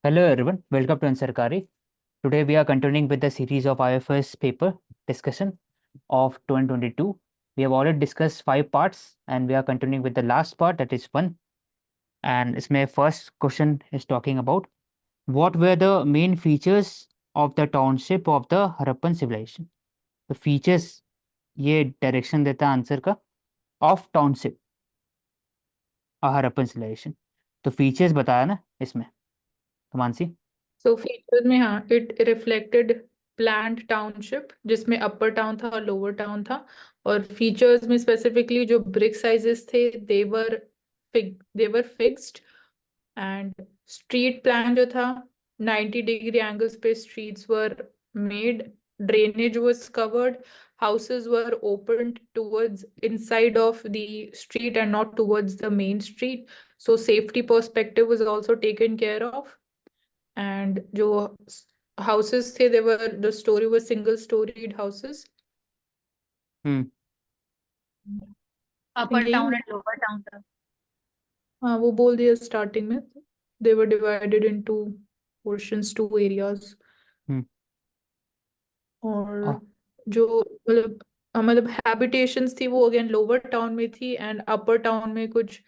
Hello everyone, welcome to Ansarkari. Today we are continuing with the series of IFS paper discussion of 2022. We have already discussed 5 parts and we are continuing with the last part, that is 1. And its my first question is talking about what were the main features of the township of the Harappan civilization. The features ये direction देता है answer का of township Harappan civilisation. तो features बताया ना इसमें, तो मानसी. सो feature में हाँ इट रिफ्लेक्टेड प्लान्ड टाउनशिप जिसमें अपर टाउन था और लोअर टाउन था। और फीचर्स में स्पेसिफिकली जो ब्रिक साइजेस थे they were fixed. And street plan जो था 90 डिग्री एंगल्स पे streets were made. Drainage was covered. houses were opened towards inside of the street and not towards the main street, so safety perspective was also taken care of। and जो houses थे the story was single storied houses। हम्म. अपर यही town and lower town था। हाँ वो बोल दिया starting में। they were divided into portions, 2 areas। हम्म. और अ- जो मतलब हैबिटेशंस थी वो अगेन लोअर टाउन में थी एंड अपर टाउन में कुछ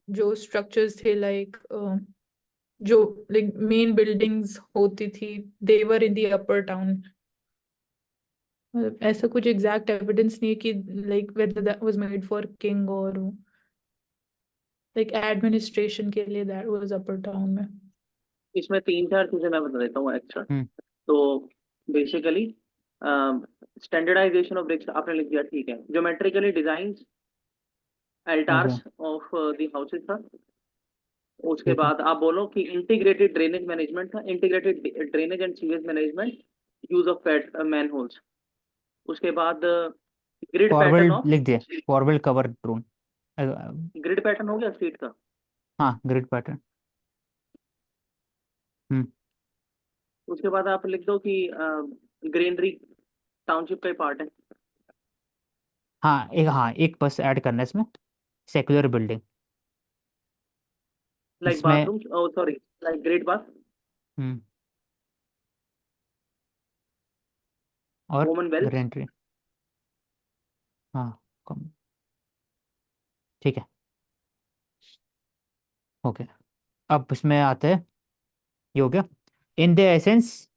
जो स्ट्रक्चर्स थे जो लाइक मेन बिल्डिंग्स होती थी देवर इन द अपर टाउन। मतलब ऐसा कुछ एग्जैक्ट एविडेंस नहीं है कि like whether that was made for king और लाइक एडमिनिस्ट्रेशन के लिए दैट वाज अपर टाउन में। इसमें तीन चार चीजें मैं बता देता हूँ एक्स्ट्रा। हम्म. तो बेसिकली स्टैंडर्डाइजेशन ऑफ ब्रिक्स आपने लिख दिया, ठीक है। Geometrically design altars of the houses था। उसके ठीक है. बाद आप बोलो कि इंटीग्रेटेड ड्रेनेज मैनेजमेंट था, integrated drainage and sewage management, use of manholes. उसके बाद ग्रिड पैटर्न फॉरवर्ड ऑफ लिख दिए, forward cover drone. Grid pattern हो गया स्ट्रीट का। हाँ, ग्रिड पैटर्न. हम्म. उसके बाद आप लिख दो कि ग्रीनरी टाउनशिप का ही पार्ट है। हाँ, एक बस ऐड करना है इसमें, सेक्युलर बिल्डिंग. लाइक इसमें bathroom, sorry, like great bath, hmm. और कॉमन वेल्थ। ग्रेंट्री. हाँ, ठीक है. ओके. अब इसमें आते हैं, ये हो गया. इन द एसेंस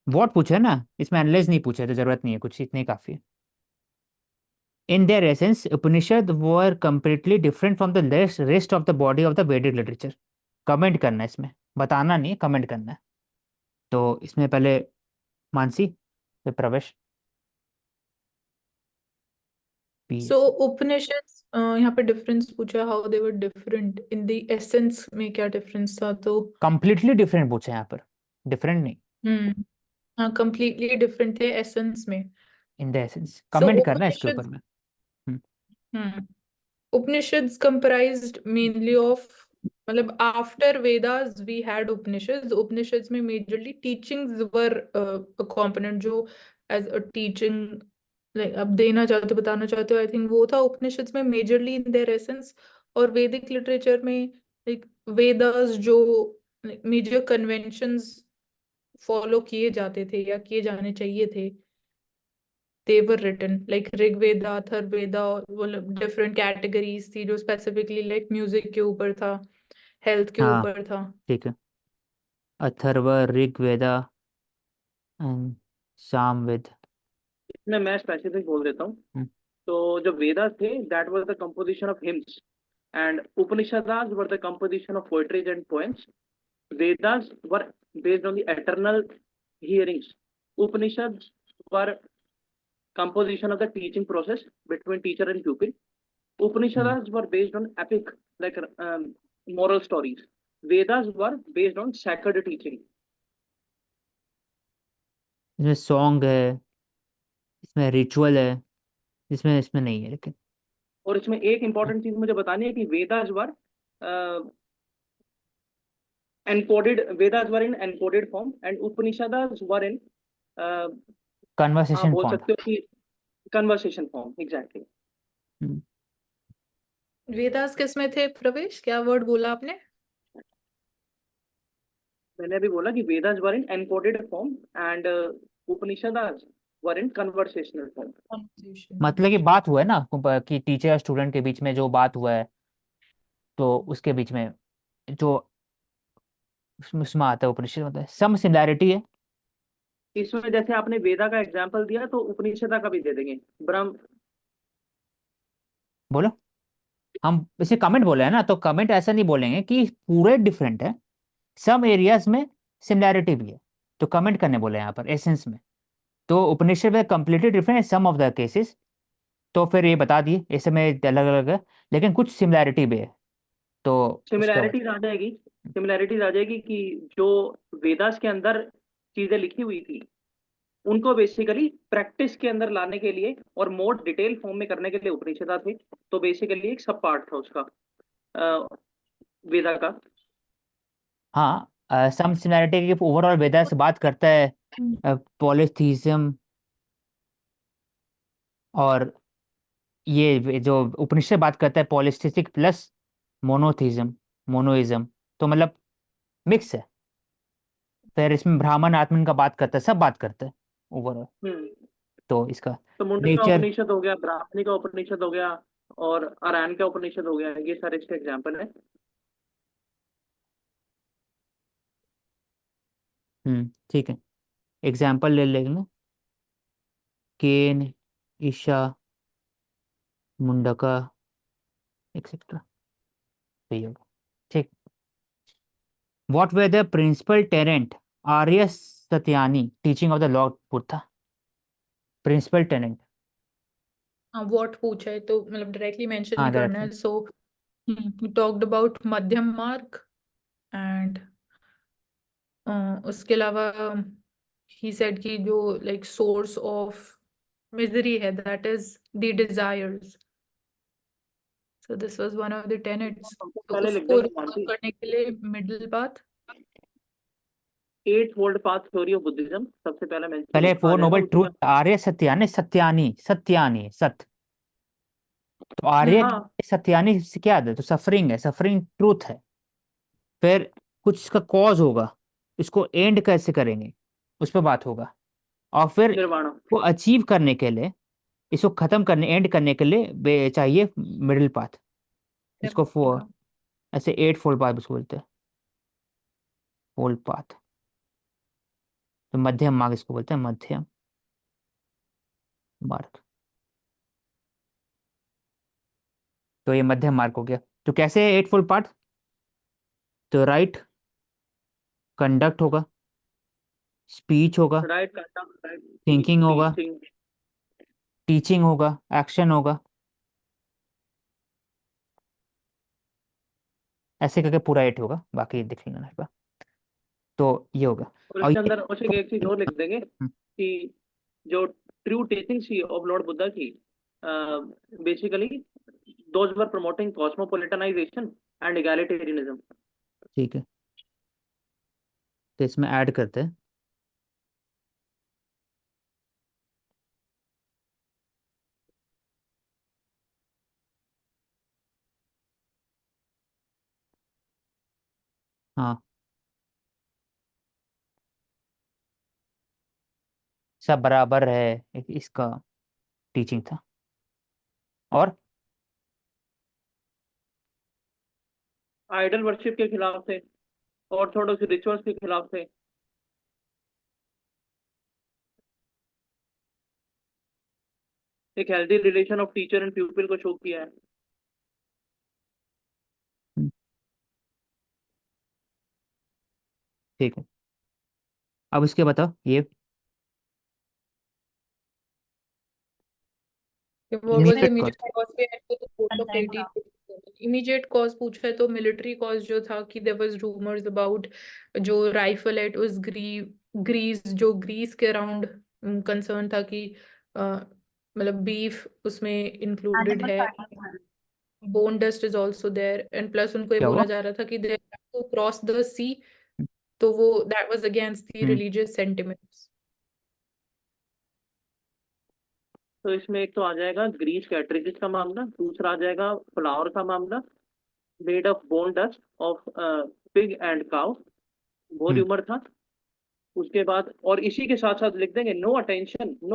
व्हाट पूछा है ना, इसमें एनालाइज नहीं पूछा है तो जरूरत नहीं है कुछ, इतने ही काफी है. In their essence Upanishad were completely different from the rest of the body of the Vedic literature. Comment करना है इसमें, बताना नहीं, कमेंट करना है. तो इसमें पहले मानसी, फिर प्रवेश, सो पीस. उपनिषद यहाँ पे डिफरेंस पूछा how they were different in the essence में क्या डिफरेंस था तो कंप्लीटली डिफरेंट पूछा है यहाँ पर, डिफरेंट नहीं. हम्म हाँ कंप्लीटली डिफरेंट थे एसेंस में। In the essence so comment करना है इसके उपनिषद ऊपर में. हम्म. Upanishads comprised mainly of मतलब after Vedas we had Upanishads। Upanishads में majorly teachings were a component जो as a teaching like अब देना चाहते हो बताना चाहते हो I think वो था Upanishads में majorly in their essence। और Vedic literature में like Vedas जो like, major conventions follow किए जाते थे या किए जाने चाहिए थे they were written like Rig वेदा अथर्ववेदा। वो डिफरेंट कैटेगरीज थी जो स्पेसिफिकली लाइक म्यूजिक के ऊपर था, हेल्थ के हाँ, ऊपर था। ठीक है. अथर्व, ऋग्वेदा एंड सामवेद. इसमें मैं स्पेसिफिक बोल देता हूँ। हम्म. तो जो वेदास थे that was the composition of hymns, and Upanishads were the composition of poetries and poems. Vedas were based on the eternal hearings. Upanishad were composition of the teaching process between teacher and pupil. Upanishads were based on epic, like moral stories. Vedas were based on sacred teaching. इसमें song है, इसमें ritual है, इसमें इसमें नहीं है लेकिन. और इसमें एक इंपॉर्टेंट चीज मुझे बतानी है कि वेदास वर encoded, Vedas were in encoded form and Upanishads were in आप कन्वर्सेशन बोल फॉर्म. सकते हो कि conversation form, exactly. वेदास किस में थे प्रवेश, क्या वर्ड बोला आपने? मैंने अभी बोला कि Vedas were in encoded form and Upanishads were in conversational form. Conversation. मतलब कि बात हुआ है ना कि टीचर और स्टूडेंट के बीच में जो बात हुआ है, तो उसके बीच में जो उसमें आता है उपनिषद, मतलब सम सिमिलैरिटी है। इसमें जैसे आपने वेदा का एग्जांपल दिया तो उपनिषदा का भी दे देंगे। ब्रह्म। बोलो। हम इसे कमेंट बोले हैं ना, तो कमेंट ऐसा नहीं बोलेंगे कि पूरे डिफरेंट है, सम एरियाज में सिमिलैरिटी भी है, तो कमेंट करने बोले यहाँ पर एसेंस में। तो उपनिषद में कंप्लीटली डिफरेंट है सम ऑफ द केसेस, तो फिर ये बता दिए इस समय अलग अलग है, लेकिन कुछ सिमिलैरिटी भी है, तो उसका सिमिलैरिटीज आ जाएगी। सिमिलैरिटीज आ जाएगी कि जो वेदास के अंदर चीजें लिखी हुई थी उनको बेसिकली प्रैक्टिस के अंदर लाने के लिए और मोर डिटेल फॉर्म में करने के लिए उपनिषदा थे। तो बेसिकली एक सब पार्ट था उसका वेदा का। हाँ, सम सिमिलैरिटी की ओवरऑल वेदा से बात करता है पॉलीथीज्म, और ये जो उपनिषद बात करता है पॉलिस्टिक प्लस मोनोथीज्म, मोनोइज्म, तो मतलब मिक्स है। फिर इसमें ब्राह्मण आत्मन का बात करता है, सब बात करता है ओवरऑल, हम्म। तो इसका तो मुंडक का नेचर। उपनिषद हो गया, ब्राह्मणी का उपनिषद हो गया, और अरायन का उपनिषद हो गया, ये सारे इसके एग्जाम्पल है। ठीक है, एग्जाम्पल ले लेंगे। केन, ईशा, मुंडका, एक्सेट्रा, सही होगा। ठीक। What were the principal tenet Arya Satyani teaching of the lord Buddha. Principal tenet. हाँ, what पूछा है तो मतलब डायरेक्टली मेंशन हाँ, नहीं करना डायरेक्टली। है। सो we talked about मध्यम मार्ग एंड उसके अलावा he said कि जो like source of misery है that is the desires. So this was one of the tenets. तो पहले लिख उसको देंगे रिजॉल्व मानसी। करने के लिए middle path. Eight fold path theory of Buddhism सबसे पहला मेंशन पहले आ फोर जाएगा नोबल उसमें। ट्रूथ आर्य सत्यानी, सत्यानी सत्यानी सत्य, तो आर्य हाँ। सत्यानी से क्या है, तो सफरिंग है, सफरिंग ट्रूथ है। फिर कुछ इसका कॉज होगा, इसको एंड कैसे करेंगे उस पर बात होगा, और फिर निर्वाणा। को अचीव करने के लिए, इसको खत्म करने एंड करने के लिए चाहिए मिडिल पाथ। इसको फोर, ऐसे एट फोल्ड पाथ उसको बोलते हैं, फोल्ड पाथ। तो मध्यम मार्ग इसको बोलते हैं, मध्यम मार्ग। तो ये मध्यम मार्ग हो गया। तो कैसे एट फोल्ड पाथ, तो राइट कंडक्ट होगा, स्पीच होगा, राइट कंडक्ट, राइट थिंकिंग होगा, टीचिंग। टीचिंग होगा, एक्शन होगा, ऐसे करके पूरा एट होगा, बाकी देख लेना है। तो ये होगा। और और इसके ये अंदर और एक चीज और लिख देंगे कि जो ट्रू टीचिंग थी ऑफ लॉर्ड बुद्धा की, basically those were promoting cosmopolitanization and egalitarianism. ठीक है, तो इसमें ऐड करते हैं। हाँ, सब बराबर है, इसका टीचिंग था। और आइडल वर्शिप के खिलाफ थे, ऑर्थोडॉक्स रिचुअल्स के खिलाफ थे, एक healthy relation of teacher and प्यूपिल को शो किया है। हम्म, ठीक है, अब इसके बताओ ये What was the immediate immediate cause। cause we had to the court of 1857? Immediate cause पूछा है तो military cause जो था कि there was rumors about जो राइफल एट उस ग्रीस जो ग्रीस के अराउंड कंसर्न था कि मतलब बीफ उसमें इंक्लूडेड है, bone dust is also there and plus उनको ये क्या हुआ? बोला जा रहा था कि they to cross the sea, तो वो that was against the hmm religious sentiments. तो इसमें एक तो आ जाएगा ग्रीस कैटरेजेस का मामला, दूसरा आ जाएगा फ्लावर का मामला, made of bone dust of pig and cow, बहुत ही उम्र था। उसके बाद और इसी के साथ साथ लिख देंगे no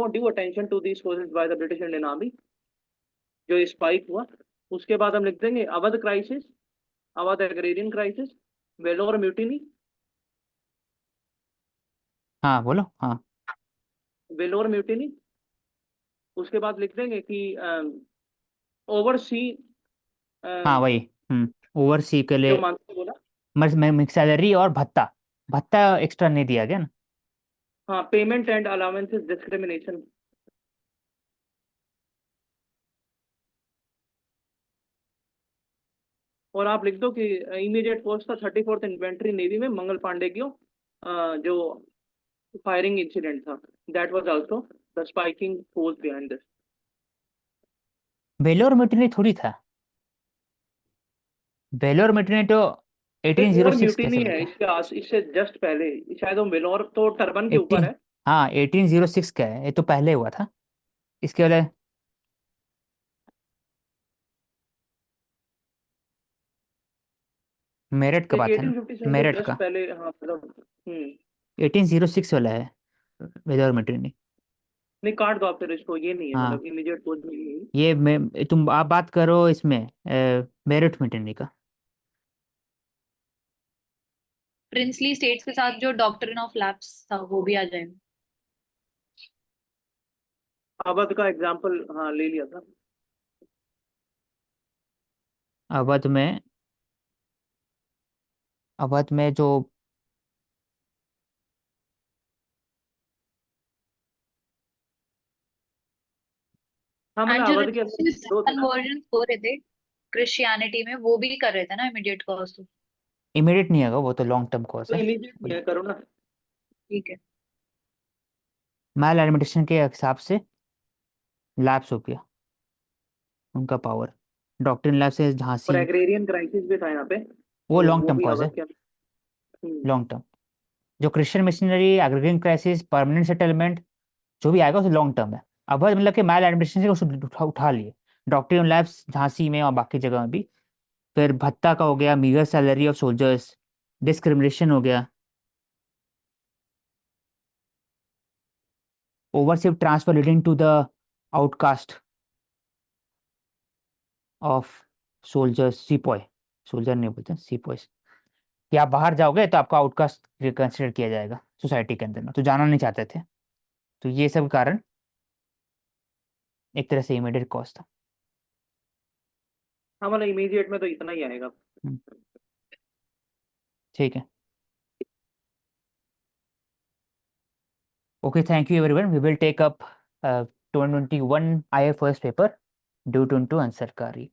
due attention to these forces by the British Indian army, जो स्पाइक हुआ। उसके बाद हम लिख देंगे Awadh crisis, Awadh agrarian crisis, Vellore mutiny, हाँ बोलो। हाँ वेलोर म्यूटिनी। उसके बाद लिख देंगे कि ओवरसी, हाँ वही। ओवरसी के जो लिए मानसी बोला। सैलरी और भत्ता, भत्ता एक्स्ट्रा नहीं दिया गया ना। हाँ, पेमेंट एंड अलाउंसेस डिस्क्रिमिनेशन। और आप लिख दो कि इमीडिएट कॉज था 34th इन्फेंट्री नेवी में मंगल पांडे की जो फायरिंग इंसिडेंट था, that was also the spiking force behind this. Vellore mutiny थोड़ी था, वेलोर म्यूटिनी तो एक और 1806 कैसे म्यूटिनी बन है गया? इसके इससे जस्ट पहले, शायद वो वेलोर तो टर्बन के ऊपर 18, है। हाँ 1806 का है, ये तो पहले हुआ था। इसके वाले मेरठ का एक बात है ना, 1857 से मेरठ जस्ट का। पहले, हाँ मतलब। 1806 वाला है वेलोर म्यूटिनी। नहीं, काट दो आप फिर इसको, ये नहीं है हाँ मतलब इमीडिएट कॉज नहीं है। ये मैं तुम आप बात करो इसमें मेरठ म्यूटिनी का। प्रिंसली स्टेट्स के साथ जो डॉक्ट्रिन ऑफ लैप्स था वो भी आ जाएगा। अवध का एग्जाम्पल हाँ ले लिया था। अवध में, अवध में जो हाँ मतलब एंड जो अवध के अंदर दो थे ना। कन्वर्जन हो रहे थे क्रिश्चियनिटी में वो भी कर रहे थे ना इमीडिएट कॉज तो। इमीडिएट नहीं होगा, वो तो लॉन्ग टर्म कोर्स तो है। इमीडिएट नहीं है, करो ना। ठीक है। मैल एडमिनिस्ट्रेशन के हिसाब से लैप्स हो गया उनका पावर, डॉक्ट्रिन लैब से और झांसी, एग्रेरियन क्राइसिस भी था यहाँ पे, वो तो लॉन्ग वो टर्म भी कॉज है। अवध के हम्म। लॉन्ग टर्म जो Christian missionary, aggregation crisis, permanent settlement, जो भी आएगा उसे लॉन्ग टर्म है। अब मतलब कि मैल एडमिनिस्ट्रेशन से उसको उठा लिए, डॉक्ट्रिन लैब्स झांसी में और बाकी जगह में भी। फिर भत्ता का हो गया, meagre salary of soldiers, discrimination हो गया, overship transfer leading to the outcaste of soldiers, sepoy, soldier नहीं बोलते, सीपॉयज, कि आप बाहर जाओगे तो आपका आउटकास्ट कंसिडर किया जाएगा सोसाइटी के अंदर में, तो जाना नहीं चाहते थे। तो ये सब कारण एक तरह से इमीडिएट कॉज था। हाँ मतलब इमीडिएट में तो इतना ही आएगा। हम्म, ठीक है। Okay, thank you everyone, we will take up 2021 IFS paper due to answer कार्य।